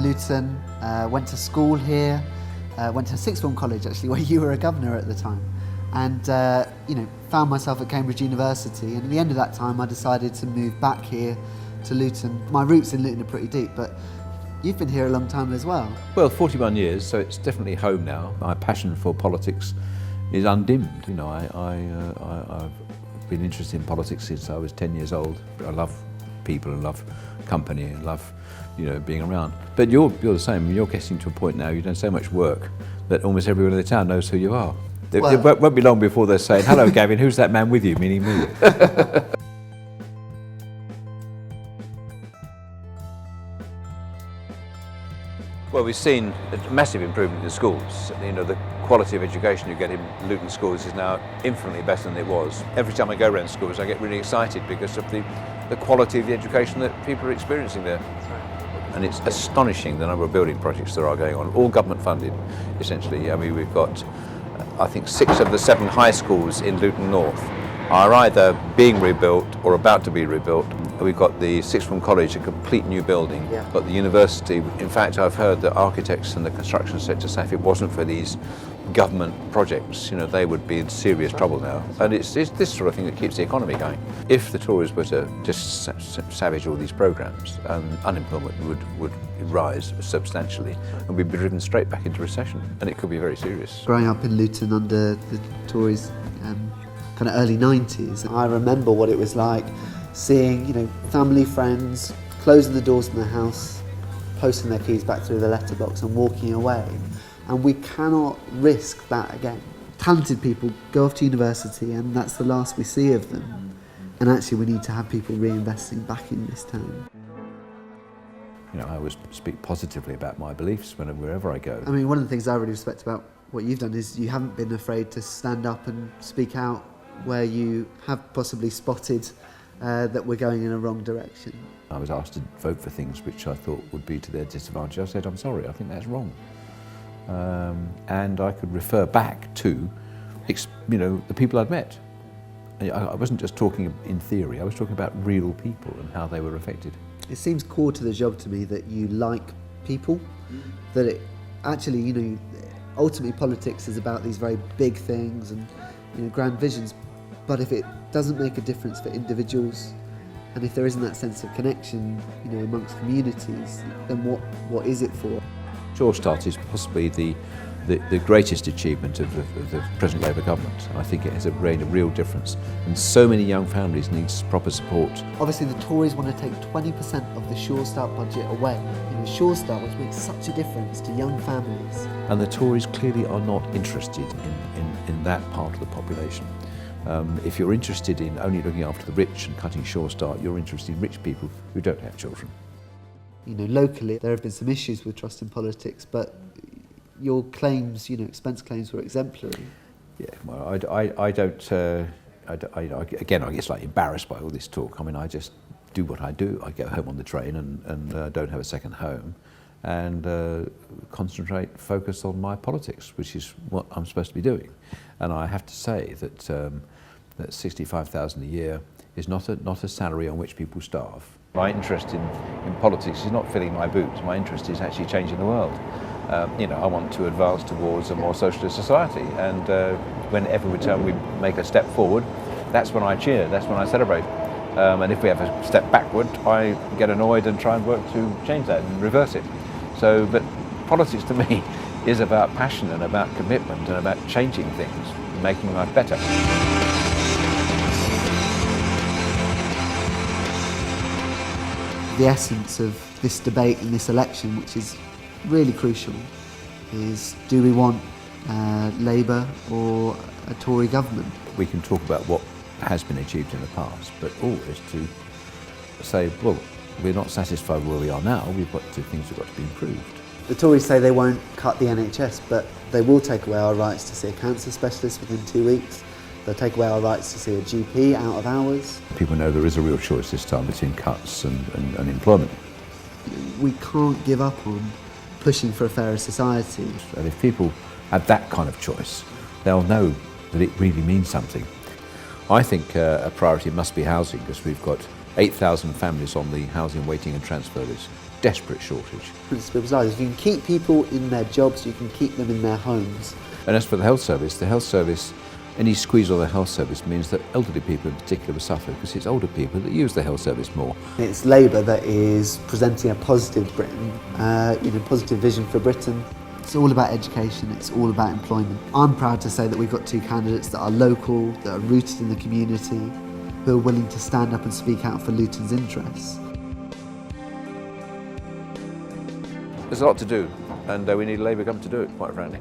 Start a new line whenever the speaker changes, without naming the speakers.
Luton, went to school here, went to sixth form college actually, where you were a governor at the time, and found myself at Cambridge University. And at the end of that time, I decided to move back here to Luton. My roots in Luton are pretty deep, but you've been here a long time as well.
Well, 41 years, so it's definitely home now. My passion for politics is undimmed. I've been interested in politics since I was 10 years old. I love people and love company and love being around. But you're the same. You're getting to a point now, you've done so much work that almost everyone in the town knows who you are. It won't be long before they're saying, "Hello, Gavin, who's that man with you?" Meaning me. Well, we've seen a massive improvement in the schools. The quality of education you get in Luton schools is now infinitely better than it was. Every time I go around schools, I get really excited because of the quality of the education that people are experiencing there. And it's astonishing the number of building projects there are going on, all government funded, essentially. I mean, we've got, I think, 6 of the 7 high schools in Luton North are either being rebuilt or about to be rebuilt. We've got the sixth form college, a complete new building.
Yeah.
Got the university. In fact, I've heard that architects and the construction sector say if it wasn't for these government projects, they would be in serious trouble now. And it's this sort of thing that keeps the economy going. If the Tories were to just savage all these programmes, unemployment would rise substantially and we'd be driven straight back into recession, and it could be very serious.
Growing up in Luton under the Tories, kind of early 90s, I remember what it was like seeing, family, friends, closing the doors from their house, posting their keys back through the letterbox and walking away. And we cannot risk that again. Talented people go off to university and that's the last we see of them. And actually we need to have people reinvesting back in this town.
I always speak positively about my beliefs wherever I go.
I mean, one of the things I really respect about what you've done is you haven't been afraid to stand up and speak out where you have possibly spotted that we're going in a wrong direction.
I was asked to vote for things which I thought would be to their disadvantage. I said, I'm sorry, I think that's wrong. And I could refer back to, the people I'd met. I wasn't just talking in theory, I was talking about real people and how they were affected.
It seems core to the job to me that you like people, that it actually, ultimately politics is about these very big things and grand visions, but if it doesn't make a difference for individuals, and if there isn't that sense of connection, amongst communities, then what is it for?
Sure Start is possibly the greatest achievement of the present Labour government. I think it has made a real difference, and so many young families need proper support.
Obviously the Tories want to take 20% of the Sure Start budget away. Sure Start, which makes such a difference to young families.
And the Tories clearly are not interested in that part of the population. If you're interested in only looking after the rich and cutting Sure Start, you're interested in rich people who don't have children.
Locally there have been some issues with trust in politics, but your claims, expense claims, were exemplary.
Yeah, well, I don't. Again, I get slightly embarrassed by all this talk. I mean, I just do what I do. I go home on the train and don't have a second home, and focus on my politics, which is what I'm supposed to be doing. And I have to say that that $65,000 a year is not a salary on which people starve. My interest in politics is not filling my boots. My interest is actually changing the world. I want to advance towards a more socialist society, and whenever we make a step forward, that's when I cheer, that's when I celebrate. And if we have a step backward, I get annoyed and try and work to change that and reverse it. But politics to me is about passion and about commitment and about changing things, making life better.
The essence of this debate in this election, which is really crucial, is do we want Labour or a Tory government?
We can talk about what has been achieved in the past, but always to say, well, we're not satisfied where we are now, things have got to be improved.
The Tories say they won't cut the NHS, but they will take away our rights to see a cancer specialist within 2 weeks. They'll take away our rights to see a GP out of hours.
People know there is a real choice this time between cuts and employment.
We can't give up on pushing for a fairer society.
And if people have that kind of choice, they'll know that it really means something. I think a priority must be housing, because we've got 8,000 families on the housing waiting and transfer list, desperate shortage.
Principle was like, if you can keep people in their jobs, you can keep them in their homes.
And as for the health service, any squeeze on the health service means that elderly people in particular will suffer, because it's older people that use the health service more.
It's Labour that is presenting a positive Britain, positive vision for Britain. It's all about education, it's all about employment. I'm proud to say that we've got two candidates that are local, that are rooted in the community, who are willing to stand up and speak out for Luton's interests.
There's a lot to do, and we need a Labour government to do it, quite frankly.